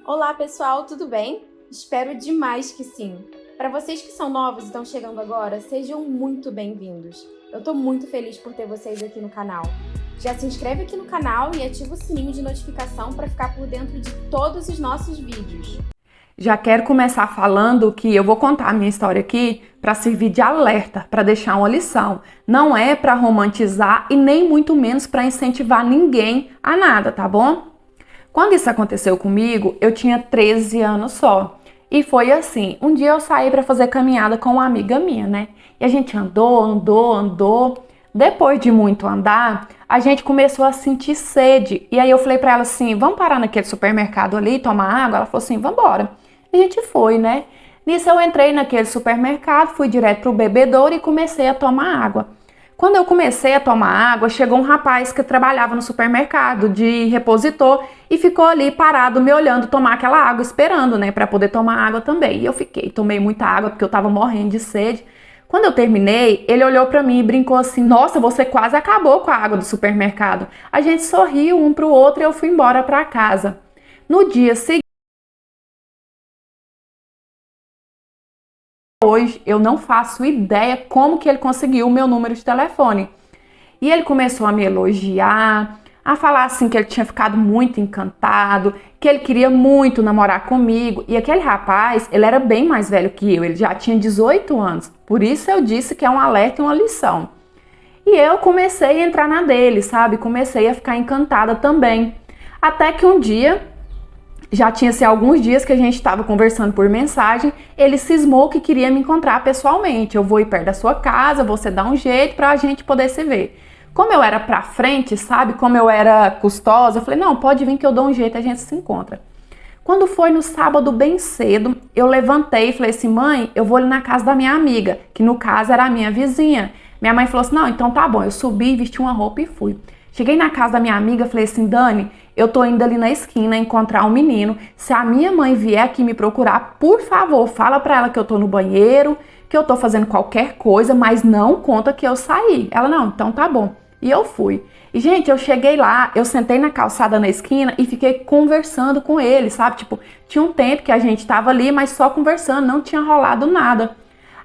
Olá pessoal, tudo bem? Espero demais que sim. Para vocês que são novos e estão chegando agora, sejam muito bem-vindos. Eu tô muito feliz por ter vocês aqui no canal. Já se inscreve aqui no canal e ativa o sininho de notificação para ficar por dentro de todos os nossos vídeos. Já quero começar falando que eu vou contar a minha história aqui para servir de alerta, para deixar uma lição. Não é para romantizar e nem muito menos para incentivar ninguém a nada, tá bom? Quando isso aconteceu comigo, eu tinha 13 anos só. E foi assim, um dia eu saí para fazer caminhada com uma amiga minha, né? E a gente andou. Depois de muito andar, a gente começou a sentir sede. E aí eu falei para ela assim, vamos parar naquele supermercado ali, tomar água? Ela falou assim, vamos embora. A gente foi, né? Nisso eu entrei naquele supermercado, fui direto pro bebedouro e comecei a tomar água. Quando eu comecei a tomar água, chegou um rapaz que trabalhava no supermercado de repositor e ficou ali parado me olhando tomar aquela água, esperando, né, para poder tomar água também. E eu tomei muita água porque eu tava morrendo de sede. Quando eu terminei, ele olhou para mim e brincou assim: "Nossa, você quase acabou com a água do supermercado". A gente sorriu um pro outro e eu fui embora para casa. No dia seguinte, hoje eu não faço ideia como que ele conseguiu o meu número de telefone. E ele começou a me elogiar, a falar assim que ele tinha ficado muito encantado, que ele queria muito namorar comigo. E aquele rapaz, ele era bem mais velho que eu, ele já tinha 18 anos. Por isso eu disse que é um alerta e uma lição. E eu comecei a entrar na dele, sabe? Comecei a ficar encantada também. Até que um dia, já tinha assim, alguns dias que a gente estava conversando por mensagem, ele cismou que queria me encontrar pessoalmente. Eu vou ir perto da sua casa, você dá um jeito pra gente poder se ver. Como eu era pra frente, sabe? Como eu era custosa, eu falei, não, pode vir que eu dou um jeito, a gente se encontra. Quando foi no sábado bem cedo, eu levantei e falei assim, mãe, eu vou ali na casa da minha amiga, que no caso era a minha vizinha. Minha mãe falou assim, não, então tá bom. Eu subi, vesti uma roupa e fui. Cheguei na casa da minha amiga, falei assim, Dani, eu tô indo ali na esquina encontrar um menino. Se a minha mãe vier aqui me procurar, por favor, fala pra ela que eu tô no banheiro, que eu tô fazendo qualquer coisa, mas não conta que eu saí. Ela, não, então tá bom. E eu fui. E, gente, eu cheguei lá, eu sentei na calçada na esquina e fiquei conversando com ele, sabe? Tipo, tinha um tempo que a gente tava ali, mas só conversando, não tinha rolado nada.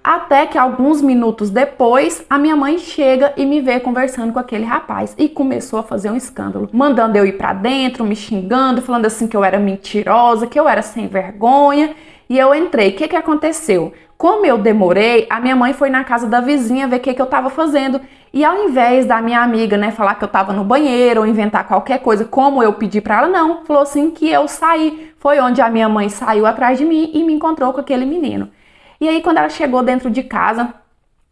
Até que alguns minutos depois, a minha mãe chega e me vê conversando com aquele rapaz e começou a fazer um escândalo, mandando eu ir pra dentro, me xingando, falando assim que eu era mentirosa, que eu era sem vergonha. E eu entrei. O que aconteceu? Como eu demorei, a minha mãe foi na casa da vizinha ver o que eu tava fazendo. E ao invés da minha amiga, né, falar que eu tava no banheiro ou inventar qualquer coisa, como eu pedi pra ela, não. Falou assim que eu saí. Foi onde a minha mãe saiu atrás de mim e me encontrou com aquele menino. E aí, quando ela chegou dentro de casa,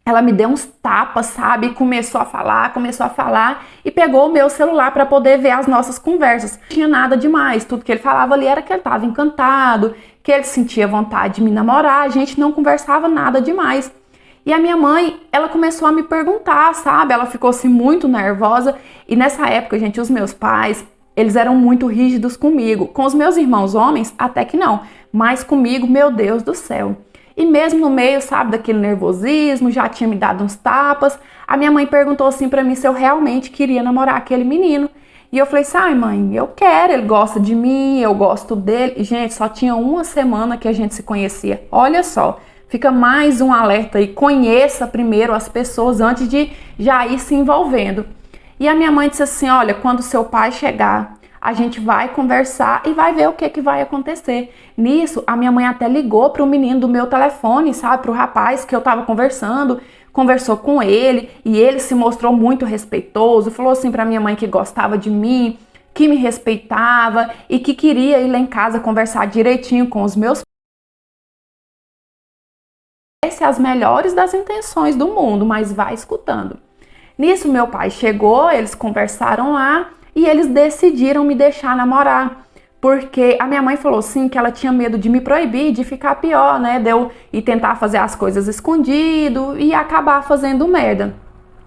ela me deu uns tapas, sabe? Começou a falar e pegou o meu celular para poder ver as nossas conversas. Não tinha nada demais, tudo que ele falava ali era que ele estava encantado, que ele sentia vontade de me namorar, a gente não conversava nada demais. E a minha mãe, ela começou a me perguntar, sabe? Ela ficou assim muito nervosa e nessa época, gente, os meus pais, eles eram muito rígidos comigo. Com os meus irmãos homens, até que não, mas comigo, meu Deus do céu. E mesmo no meio, sabe, daquele nervosismo, já tinha me dado uns tapas, a minha mãe perguntou assim pra mim se eu realmente queria namorar aquele menino. E eu falei assim, ai mãe, eu quero, ele gosta de mim, eu gosto dele. E, gente, só tinha uma semana que a gente se conhecia. Olha só, fica mais um alerta aí, conheça primeiro as pessoas antes de já ir se envolvendo. E a minha mãe disse assim, olha, quando seu pai chegar, a gente vai conversar e vai ver o que vai acontecer. Nisso, a minha mãe até ligou para o menino do meu telefone, sabe? Para o rapaz que eu tava conversando, conversou com ele e ele se mostrou muito respeitoso, falou assim para minha mãe que gostava de mim, que me respeitava e que queria ir lá em casa conversar direitinho com os meus pais. As melhores das intenções do mundo, mas vai escutando. Nisso, meu pai chegou, eles conversaram lá, e eles decidiram me deixar namorar, porque a minha mãe falou assim que ela tinha medo de me proibir, de ficar pior, né, de eu ir tentar fazer as coisas escondido e acabar fazendo merda.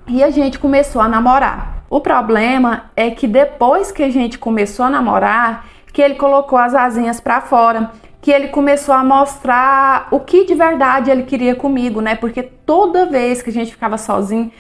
E a gente começou a namorar. O problema é que depois que a gente começou a namorar, que ele colocou as asinhas pra fora, que ele começou a mostrar o que de verdade ele queria comigo, né, porque toda vez que a gente ficava sozinho,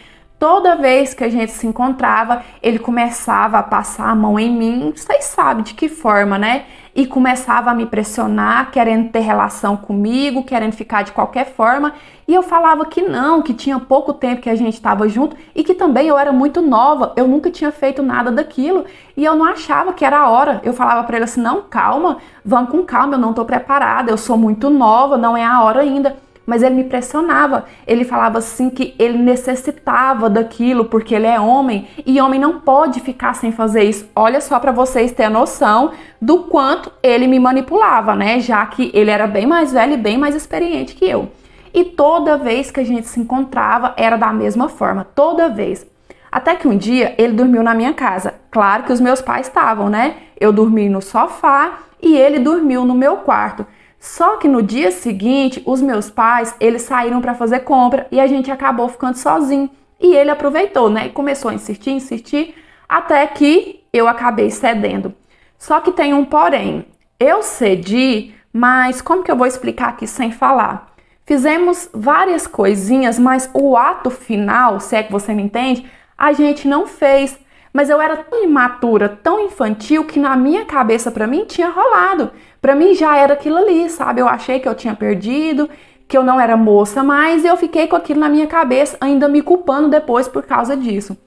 toda vez que a gente se encontrava, ele começava a passar a mão em mim, vocês sabem de que forma, né? E começava a me pressionar, querendo ter relação comigo, querendo ficar de qualquer forma. E eu falava que não, que tinha pouco tempo que a gente estava junto e que também eu era muito nova, eu nunca tinha feito nada daquilo e eu não achava que era a hora. Eu falava para ele assim, não, calma, vamos com calma, eu não estou preparada, eu sou muito nova, não é a hora ainda. Mas ele me pressionava, ele falava assim que ele necessitava daquilo porque ele é homem e homem não pode ficar sem fazer isso. Olha só para vocês terem a noção do quanto ele me manipulava, né? Já que ele era bem mais velho e bem mais experiente que eu. E toda vez que a gente se encontrava era da mesma forma, toda vez. Até que um dia ele dormiu na minha casa. Claro que os meus pais estavam, né? Eu dormi no sofá e ele dormiu no meu quarto. Só que no dia seguinte, os meus pais, eles saíram para fazer compra e a gente acabou ficando sozinho. E ele aproveitou, né? E começou a insistir, até que eu acabei cedendo. Só que tem um porém. Eu cedi, mas como que eu vou explicar aqui sem falar? Fizemos várias coisinhas, mas o ato final, se é que você me entende, a gente não fez. Mas eu era tão imatura, tão infantil, que na minha cabeça, pra mim, tinha rolado. Pra mim já era aquilo ali, sabe? Eu achei que eu tinha perdido, que eu não era moça mais, e eu fiquei com aquilo na minha cabeça, ainda me culpando depois por causa disso.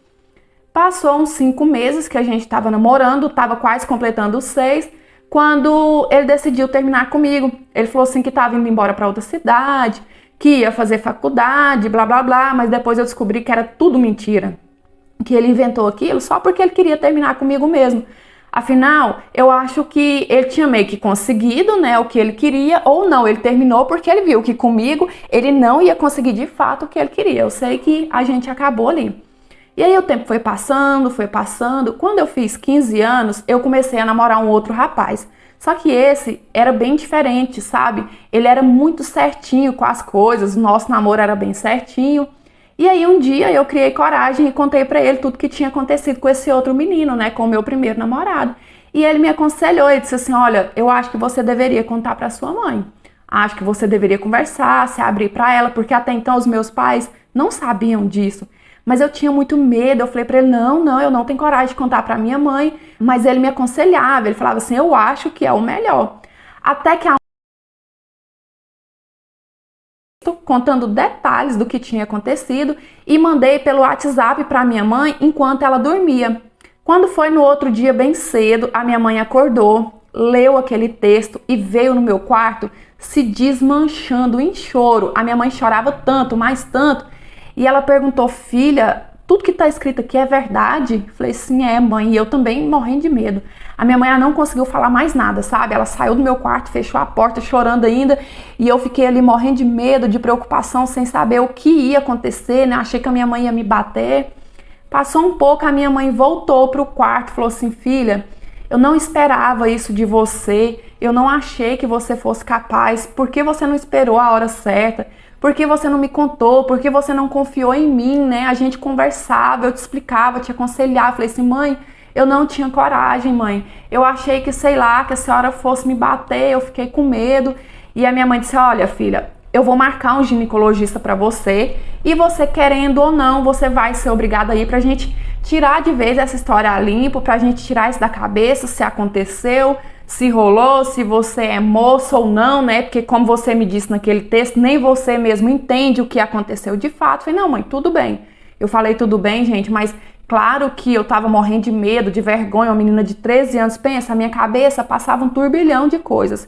Passou uns 5 meses que a gente tava namorando, tava quase completando os 6, quando ele decidiu terminar comigo. Ele falou assim que tava indo embora pra outra cidade, que ia fazer faculdade, blá blá blá, mas depois eu descobri que era tudo mentira. Que ele inventou aquilo só porque ele queria terminar comigo mesmo. Afinal, eu acho que ele tinha meio que conseguido, né, o que ele queria, ou não, ele terminou porque ele viu que comigo ele não ia conseguir de fato o que ele queria. Eu sei que a gente acabou ali. E aí o tempo foi passando. Quando eu fiz 15 anos, eu comecei a namorar um outro rapaz. Só que esse era bem diferente, sabe? Ele era muito certinho com as coisas, o nosso namoro era bem certinho. E aí um dia eu criei coragem e contei pra ele tudo que tinha acontecido com esse outro menino, né, com o meu primeiro namorado. E ele me aconselhou, ele disse assim, olha, eu acho que você deveria contar pra sua mãe. Acho que você deveria conversar, se abrir pra ela, porque até então os meus pais não sabiam disso. Mas eu tinha muito medo, eu falei pra ele, não, eu não tenho coragem de contar pra minha mãe. Mas ele me aconselhava, ele falava assim, eu acho que é o melhor. Até que contando detalhes do que tinha acontecido e mandei pelo WhatsApp para minha mãe enquanto ela dormia. Quando foi no outro dia bem cedo, a minha mãe acordou, leu aquele texto e veio no meu quarto se desmanchando em choro. A minha mãe chorava tanto, mais tanto, e ela perguntou, filha, tudo que está escrito aqui é verdade? Falei, sim, é, mãe, e eu também morrendo de medo. A minha mãe não conseguiu falar mais nada, sabe? Ela saiu do meu quarto, fechou a porta, chorando ainda, e eu fiquei ali morrendo de medo, de preocupação, sem saber o que ia acontecer, né? Achei que a minha mãe ia me bater. Passou um pouco, a minha mãe voltou para o quarto, falou assim, filha, eu não esperava isso de você, eu não achei que você fosse capaz, por que você não esperou a hora certa? Por que você não me contou? Por que você não confiou em mim, né? A gente conversava, eu te explicava, te aconselhava. Falei assim, mãe, eu não tinha coragem, mãe. Eu achei que, sei lá, que a senhora fosse me bater, eu fiquei com medo. E a minha mãe disse, olha, filha, eu vou marcar um ginecologista pra você e você, querendo ou não, você vai ser obrigada a ir pra gente tirar de vez essa história a limpo, pra gente tirar isso da cabeça, se aconteceu, se rolou, se você é moça ou não, né? Porque como você me disse naquele texto, nem você mesmo entende o que aconteceu de fato. Eu falei, não, mãe, tudo bem. Eu falei tudo bem, gente, mas claro que eu tava morrendo de medo, de vergonha, uma menina de 13 anos, pensa, a minha cabeça passava um turbilhão de coisas.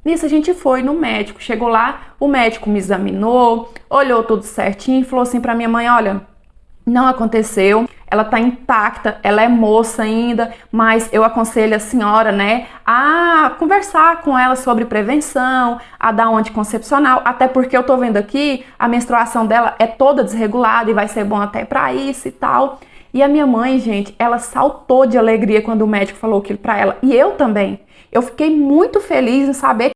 Nisso a gente foi no médico, chegou lá, o médico me examinou, olhou tudo certinho e falou assim pra minha mãe, olha, não aconteceu, ela tá intacta, ela é moça ainda, mas eu aconselho a senhora, né, a conversar com ela sobre prevenção, a dar um anticoncepcional, até porque eu tô vendo aqui, a menstruação dela é toda desregulada e vai ser bom até pra isso e tal. E a minha mãe, gente, ela saltou de alegria quando o médico falou aquilo pra ela, e eu também. Eu fiquei muito feliz em saber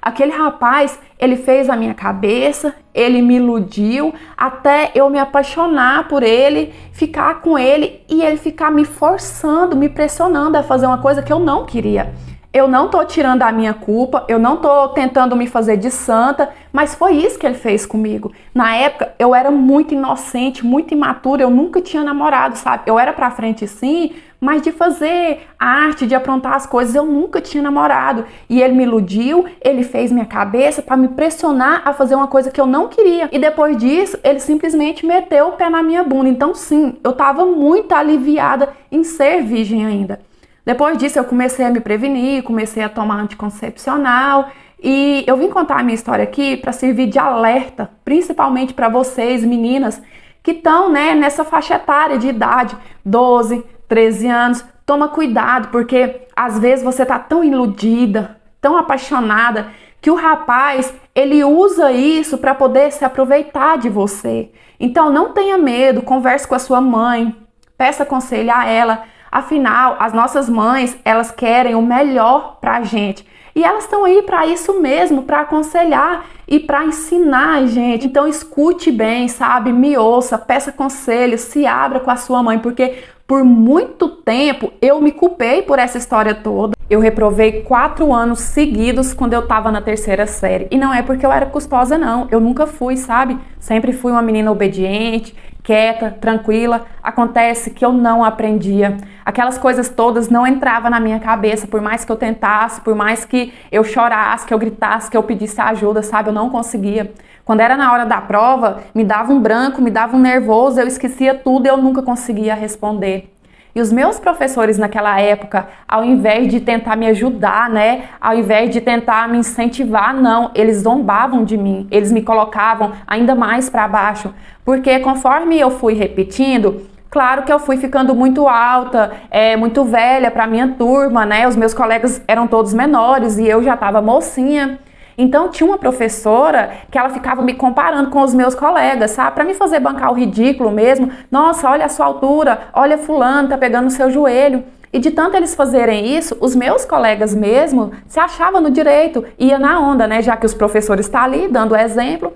aquele rapaz, ele fez a minha cabeça, ele me iludiu, até eu me apaixonar por ele, ficar com ele e ele ficar me forçando, me pressionando a fazer uma coisa que eu não queria. Eu não tô tirando a minha culpa, eu não tô tentando me fazer de santa, mas foi isso que ele fez comigo. Na época, eu era muito inocente, muito imatura, eu nunca tinha namorado, sabe? Eu era pra frente sim, mas de fazer arte, de aprontar as coisas, eu nunca tinha namorado. E ele me iludiu, ele fez minha cabeça pra me pressionar a fazer uma coisa que eu não queria. E depois disso, ele simplesmente meteu o pé na minha bunda. Então sim, eu tava muito aliviada em ser virgem ainda. Depois disso, eu comecei a me prevenir, comecei a tomar anticoncepcional e eu vim contar a minha história aqui para servir de alerta, principalmente para vocês, meninas, que estão, né, nessa faixa etária de idade, 12, 13 anos. Toma cuidado, porque às vezes você tá tão iludida, tão apaixonada, que o rapaz, ele usa isso para poder se aproveitar de você. Então, não tenha medo, converse com a sua mãe, peça conselho a ela. Afinal, as nossas mães, elas querem o melhor pra gente. E elas estão aí para isso mesmo, para aconselhar e para ensinar a gente. Então escute bem, sabe? Me ouça, peça conselho, se abra com a sua mãe, porque por muito tempo eu me culpei por essa história toda. Eu reprovei 4 anos seguidos quando eu tava na 3ª série. E não é porque eu era custosa, não. Eu nunca fui, sabe? Sempre fui uma menina obediente, quieta, tranquila. Acontece que eu não aprendia. Aquelas coisas todas não entravam na minha cabeça, por mais que eu tentasse, por mais que eu chorasse, que eu gritasse, que eu pedisse ajuda, sabe? Eu não conseguia. Quando era na hora da prova, me dava um branco, me dava um nervoso, eu esquecia tudo e eu nunca conseguia responder. E os meus professores naquela época, ao invés de tentar me ajudar, né? Ao invés de tentar me incentivar, não, eles zombavam de mim. Eles me colocavam ainda mais para baixo. Porque conforme eu fui repetindo, claro que eu fui ficando muito alta, muito velha para minha turma, né? Os meus colegas eram todos menores e eu já estava mocinha. Então tinha uma professora que ela ficava me comparando com os meus colegas, sabe? Para me fazer bancar o ridículo mesmo. Nossa, olha a sua altura, olha fulano, tá pegando o seu joelho. E de tanto eles fazerem isso, os meus colegas mesmo se achavam no direito, ia na onda, né? Já que os professores estão ali dando exemplo.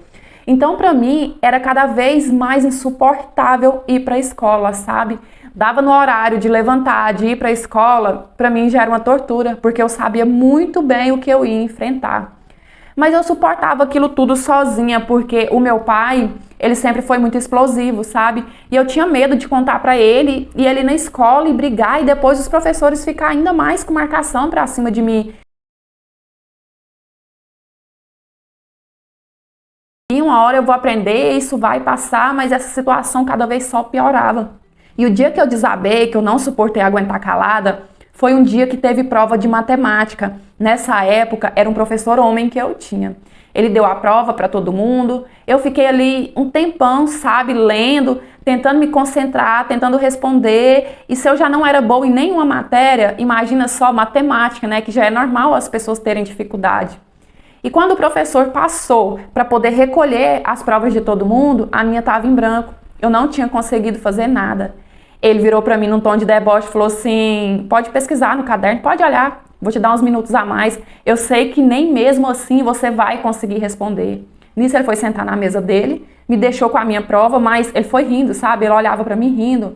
Então para mim era cada vez mais insuportável ir para a escola, sabe? Dava no horário de levantar, de ir para a escola, para mim já era uma tortura, porque eu sabia muito bem o que eu ia enfrentar. Mas eu suportava aquilo tudo sozinha, porque o meu pai, ele sempre foi muito explosivo, sabe? E eu tinha medo de contar pra ele, e ele ir na escola e brigar, e depois os professores ficar ainda mais com marcação pra cima de mim. E uma hora eu vou aprender, isso vai passar, mas essa situação cada vez só piorava. E o dia que eu desabei, que eu não suportei aguentar calada, foi um dia que teve prova de matemática. Nessa época, era um professor homem que eu tinha. Ele deu a prova para todo mundo. Eu fiquei ali um tempão, sabe, lendo, tentando me concentrar, tentando responder. E se eu já não era boa em nenhuma matéria, imagina só matemática, né, que já é normal as pessoas terem dificuldade. E quando o professor passou para poder recolher as provas de todo mundo, a minha estava em branco. Eu não tinha conseguido fazer nada. Ele virou para mim num tom de deboche e falou assim: pode pesquisar no caderno, pode olhar, vou te dar uns minutos a mais. Eu sei que nem mesmo assim você vai conseguir responder. Nisso ele foi sentar na mesa dele, me deixou com a minha prova, mas ele foi rindo, sabe? Ele olhava para mim rindo.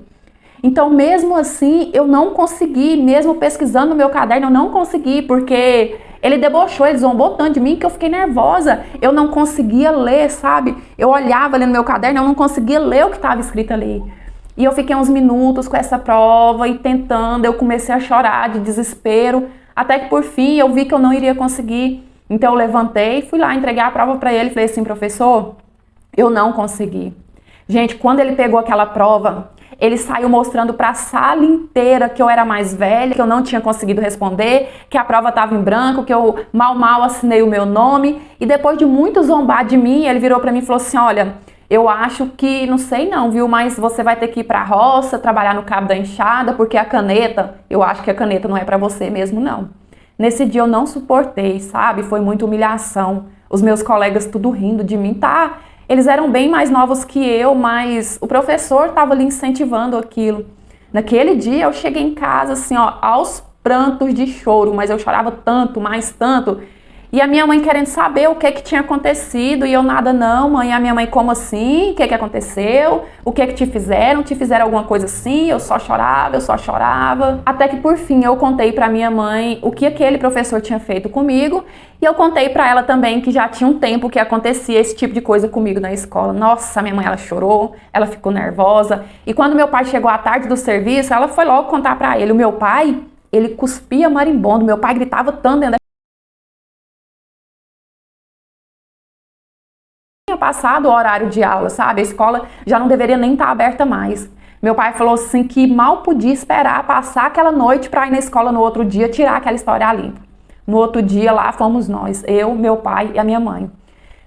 Então mesmo assim eu não consegui, mesmo pesquisando no meu caderno, eu não consegui, porque ele debochou, ele zombou tanto de mim que eu fiquei nervosa. Eu não conseguia ler, sabe? Eu olhava ali no meu caderno, eu não conseguia ler o que estava escrito ali. E eu fiquei uns minutos com essa prova e tentando, eu comecei a chorar de desespero, até que por fim eu vi que eu não iria conseguir. Então eu levantei, fui lá, entreguei a prova para ele e falei assim: professor, eu não consegui. Gente, quando ele pegou aquela prova, ele saiu mostrando para a sala inteira que eu era mais velha, que eu não tinha conseguido responder, que a prova estava em branco, que eu mal assinei o meu nome. E depois de muito zombar de mim, ele virou para mim e falou assim: olha, eu acho que, não sei não, viu, mas você vai ter que ir pra roça, trabalhar no cabo da enxada, porque a caneta, eu acho que a caneta não é pra você mesmo, não. Nesse dia eu não suportei, sabe? Foi muita humilhação. Os meus colegas tudo rindo de mim, tá? Eles eram bem mais novos que eu, mas o professor tava ali incentivando aquilo. Naquele dia eu cheguei em casa, assim, ó, aos prantos de choro, mas eu chorava tanto, mais tanto. E a minha mãe querendo saber o que tinha acontecido, e eu nada não, mãe. E a minha mãe, como assim? O que aconteceu? O que te fizeram? Te fizeram alguma coisa assim? Eu só chorava. Até que por fim eu contei pra minha mãe o que aquele professor tinha feito comigo, e eu contei pra ela também que já tinha um tempo que acontecia esse tipo de coisa comigo na escola. Nossa, minha mãe, ela chorou, ela ficou nervosa. E quando meu pai chegou à tarde do serviço, ela foi logo contar pra ele. O meu pai, ele cuspia marimbondo, meu pai gritava tanto dentro da... Tinha passado o horário de aula, sabe? A escola já não deveria nem estar aberta mais. Meu pai falou assim que mal podia esperar passar aquela noite para ir na escola no outro dia tirar aquela história a limpo. No outro dia lá fomos nós, eu, meu pai e a minha mãe.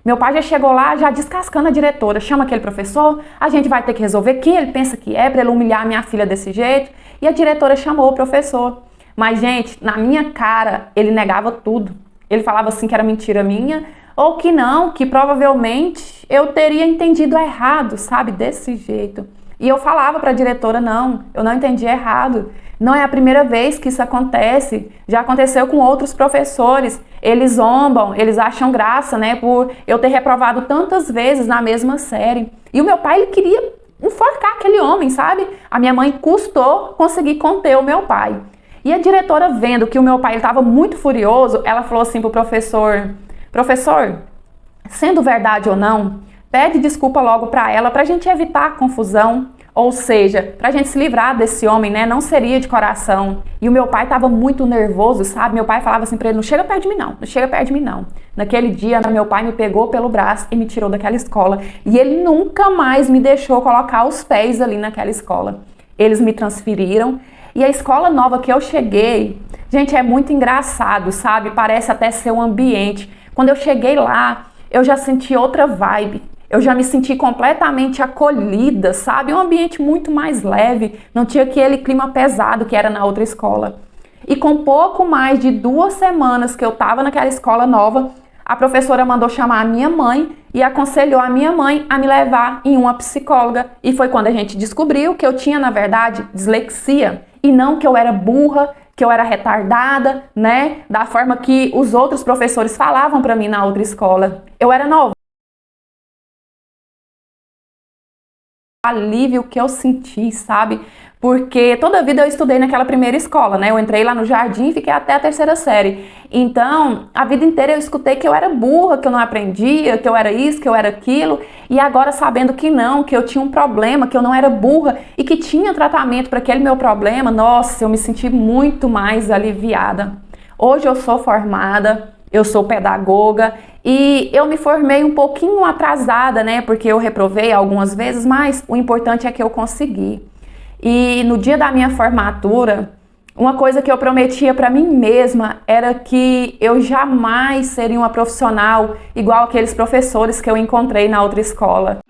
Meu pai já chegou lá já descascando a diretora, chama aquele professor, a gente vai ter que resolver quem ele pensa que é para ele humilhar a minha filha desse jeito. E a diretora chamou o professor. Mas, gente, na minha cara, ele negava tudo. Ele falava assim que era mentira minha, ou que não, que provavelmente eu teria entendido errado, sabe? Desse jeito. E eu falava para a diretora, não, eu não entendi errado. Não é a primeira vez que isso acontece. Já aconteceu com outros professores. Eles zombam, eles acham graça, né? Por eu ter reprovado tantas vezes na mesma série. E o meu pai, ele queria enforcar aquele homem, sabe? A minha mãe custou conseguir conter o meu pai. E a diretora, vendo que o meu pai estava muito furioso, ela falou assim pro professor: professor, sendo verdade ou não, pede desculpa logo para ela, para a gente evitar a confusão. Ou seja, para a gente se livrar desse homem, né? Não seria de coração. E o meu pai estava muito nervoso, sabe? Meu pai falava assim para ele: não chega perto de mim não, não chega perto de mim não. Naquele dia, meu pai me pegou pelo braço e me tirou daquela escola. E ele nunca mais me deixou colocar os pés ali naquela escola. Eles me transferiram. E a escola nova que eu cheguei, gente, é muito engraçado, sabe? Parece até ser um ambiente. Quando eu cheguei lá, eu já senti outra vibe. Eu já me senti completamente acolhida, sabe? Um ambiente muito mais leve, não tinha aquele clima pesado que era na outra escola. E com pouco mais de 2 semanas que eu estava naquela escola nova, a professora mandou chamar a minha mãe e aconselhou a minha mãe a me levar em uma psicóloga. E foi quando a gente descobriu que eu tinha, na verdade, dislexia. E não que eu era burra, que eu era retardada, né? Da forma que os outros professores falavam para mim na outra escola. Eu era nova. Alívio que eu senti, sabe? Porque toda a vida eu estudei naquela primeira escola, né? Eu entrei lá no jardim e fiquei até a 3ª série. Então, a vida inteira eu escutei que eu era burra, que eu não aprendia, que eu era isso, que eu era aquilo. E agora sabendo que não, que eu tinha um problema, que eu não era burra e que tinha tratamento para aquele meu problema, nossa, eu me senti muito mais aliviada. Hoje eu sou formada, eu sou pedagoga e eu me formei um pouquinho atrasada, né? Porque eu reprovei algumas vezes, mas o importante é que eu consegui. E no dia da minha formatura, uma coisa que eu prometia para mim mesma era que eu jamais seria uma profissional igual aqueles professores que eu encontrei na outra escola.